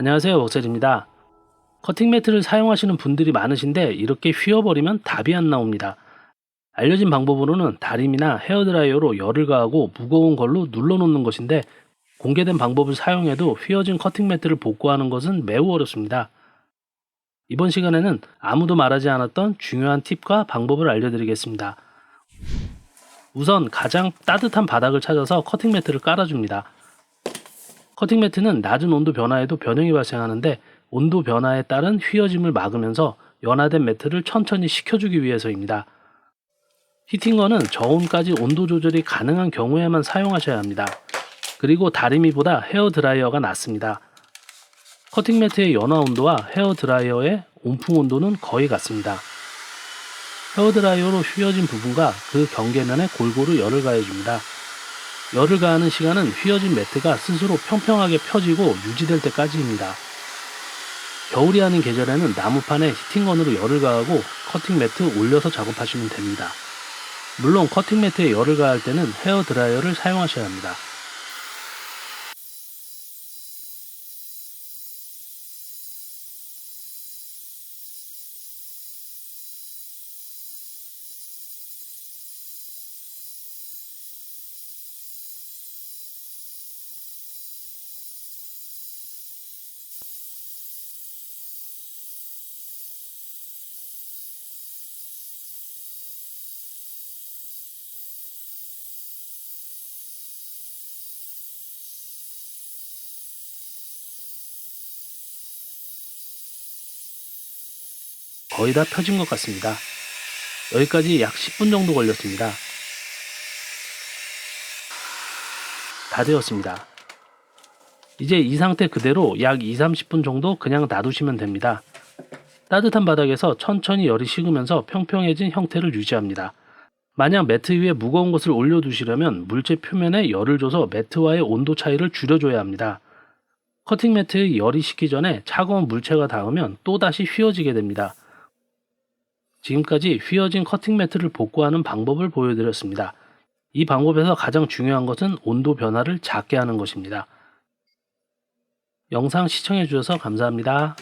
안녕하세요, 웍셀입니다. 커팅 매트를 사용하시는 분들이 많으신데 이렇게 휘어버리면 답이 안 나옵니다. 알려진 방법으로는 다림이나 헤어드라이어로 열을 가하고 무거운 걸로 눌러놓는 것인데 공개된 방법을 사용해도 휘어진 커팅 매트를 복구하는 것은 매우 어렵습니다. 이번 시간에는 아무도 말하지 않았던 중요한 팁과 방법을 알려드리겠습니다. 우선 가장 따뜻한 바닥을 찾아서 커팅 매트를 깔아줍니다. 커팅 매트는 낮은 온도 변화에도 변형이 발생하는데 온도 변화에 따른 휘어짐을 막으면서 연화된 매트를 천천히 식혀주기 위해서입니다. 히팅건은 저온까지 온도 조절이 가능한 경우에만 사용하셔야 합니다. 그리고 다리미보다 헤어드라이어가 낫습니다. 커팅 매트의 연화 온도와 헤어드라이어의 온풍 온도는 거의 같습니다. 헤어드라이어로 휘어진 부분과 그 경계면에 골고루 열을 가해줍니다. 열을 가하는 시간은 휘어진 매트가 스스로 평평하게 펴지고 유지될 때까지입니다. 겨울이 아닌 계절에는 나무판에 히팅건으로 열을 가하고 커팅 매트 올려서 작업하시면 됩니다. 물론 커팅 매트에 열을 가할 때는 헤어드라이어를 사용하셔야 합니다. 거의 다 펴진 것 같습니다. 여기까지 약 10분 정도 걸렸습니다. 다 되었습니다. 이제 이 상태 그대로 약 2-30분 정도 그냥 놔두시면 됩니다. 따뜻한 바닥에서 천천히 열이 식으면서 평평해진 형태를 유지합니다. 만약 매트 위에 무거운 것을 올려두시려면 물체 표면에 열을 줘서 매트와의 온도 차이를 줄여줘야 합니다. 커팅 매트의 열이 식기 전에 차가운 물체가 닿으면 또다시 휘어지게 됩니다. 지금까지 휘어진 커팅 매트를 복구하는 방법을 보여드렸습니다. 이 방법에서 가장 중요한 것은 온도 변화를 작게 하는 것입니다. 영상 시청해 주셔서 감사합니다.